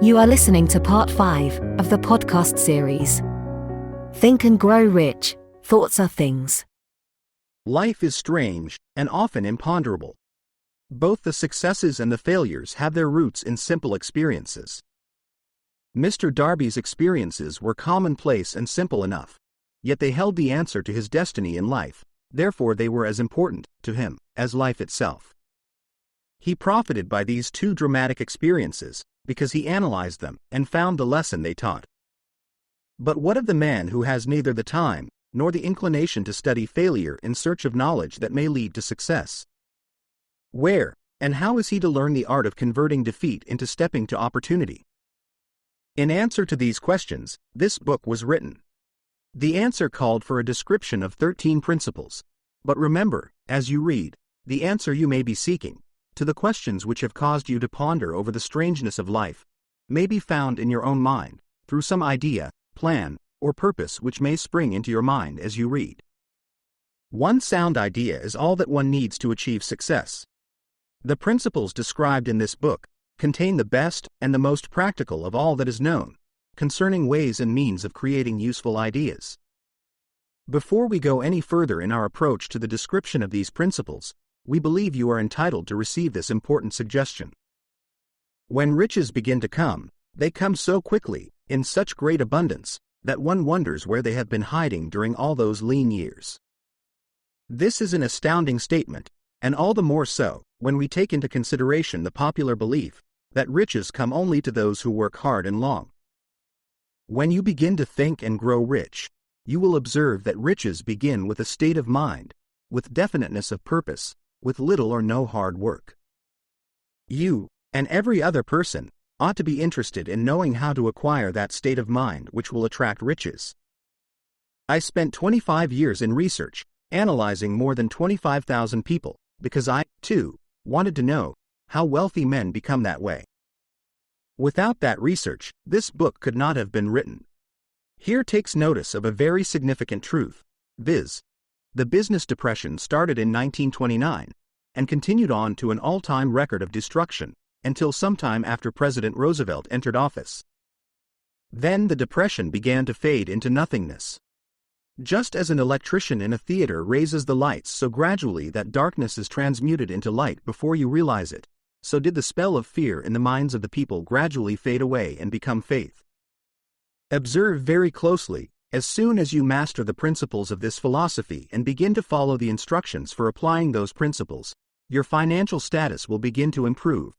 You are listening to part 5 of the podcast series, Think and Grow Rich, Thoughts Are Things. Life is strange and often imponderable. Both the successes and the failures have their roots in simple experiences. Mr. Darby's experiences were commonplace and simple enough, yet they held the answer to his destiny in life, therefore they were as important to him as life itself. He profited by these two dramatic experiences because he analyzed them and found the lesson they taught. But what of the man who has neither the time nor the inclination to study failure in search of knowledge that may lead to success? Where and how is he to learn the art of converting defeat into stepping to opportunity? In answer to these questions, this book was written. The answer called for a description of 13 principles, but remember, as you read, the answer you may be seeking, to the questions which have caused you to ponder over the strangeness of life, may be found in your own mind, through some idea, plan, or purpose which may spring into your mind as you read. One sound idea is all that one needs to achieve success. The principles described in this book contain the best and the most practical of all that is known concerning ways and means of creating useful ideas. Before we go any further in our approach to the description of these principles, we believe you are entitled to receive this important suggestion. When riches begin to come, they come so quickly, in such great abundance, that one wonders where they have been hiding during all those lean years. This is an astounding statement, and all the more so, when we take into consideration the popular belief that riches come only to those who work hard and long. When you begin to think and grow rich, you will observe that riches begin with a state of mind, with definiteness of purpose, with little or no hard work. You, and every other person, ought to be interested in knowing how to acquire that state of mind which will attract riches. I spent 25 years in research, analyzing more than 25,000 people, because I, too, wanted to know how wealthy men become that way. Without that research, this book could not have been written. Here takes notice of a very significant truth, viz. The business depression started in 1929 and continued on to an all-time record of destruction until sometime after President Roosevelt entered office. Then the depression began to fade into nothingness. Just as an electrician in a theater raises the lights so gradually that darkness is transmuted into light before you realize it, so did the spell of fear in the minds of the people gradually fade away and become faith. Observe very closely. As soon as you master the principles of this philosophy and begin to follow the instructions for applying those principles, your financial status will begin to improve,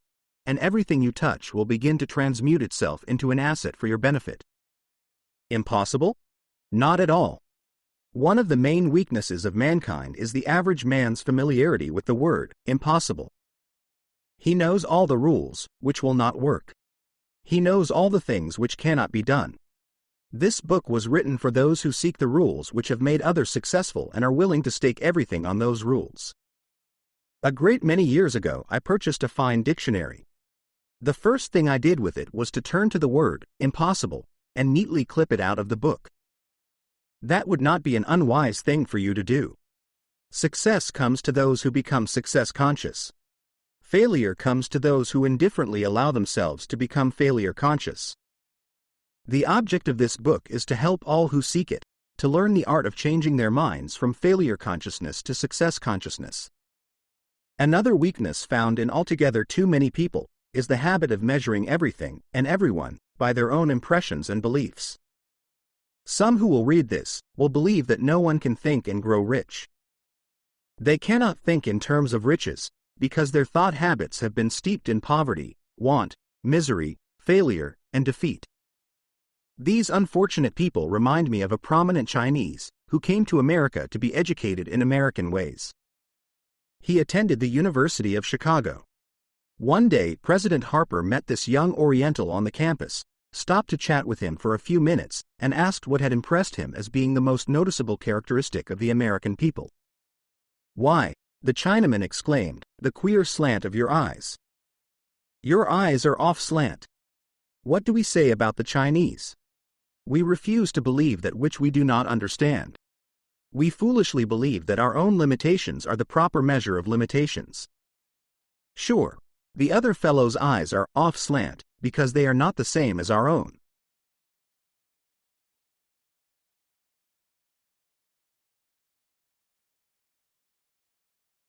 and everything you touch will begin to transmute itself into an asset for your benefit. Impossible? Not at all. One of the main weaknesses of mankind is the average man's familiarity with the word impossible. He knows all the rules, which will not work. He knows all the things which cannot be done. This book was written for those who seek the rules which have made others successful and are willing to stake everything on those rules. A great many years ago I purchased a fine dictionary. The first thing I did with it was to turn to the word impossible and neatly clip it out of the book. That would not be an unwise thing for you to do. Success comes to those who become success conscious. Failure comes to those who indifferently allow themselves to become failure conscious. The object of this book is to help all who seek it, to learn the art of changing their minds from failure consciousness to success consciousness. Another weakness found in altogether too many people is the habit of measuring everything and everyone by their own impressions and beliefs. Some who will read this will believe that no one can think and grow rich. They cannot think in terms of riches because their thought habits have been steeped in poverty, want, misery, failure, and defeat. These unfortunate people remind me of a prominent Chinese who came to America to be educated in American ways. He attended the University of Chicago. One day, President Harper met this young Oriental on the campus, stopped to chat with him for a few minutes, and asked what had impressed him as being the most noticeable characteristic of the American people. "Why," the Chinaman exclaimed, "the queer slant of your eyes. Your eyes are off slant. What do we say about the Chinese? We refuse to believe that which we do not understand. We foolishly believe that our own limitations are the proper measure of limitations. Sure, the other fellow's eyes are off slant, because they are not the same as our own.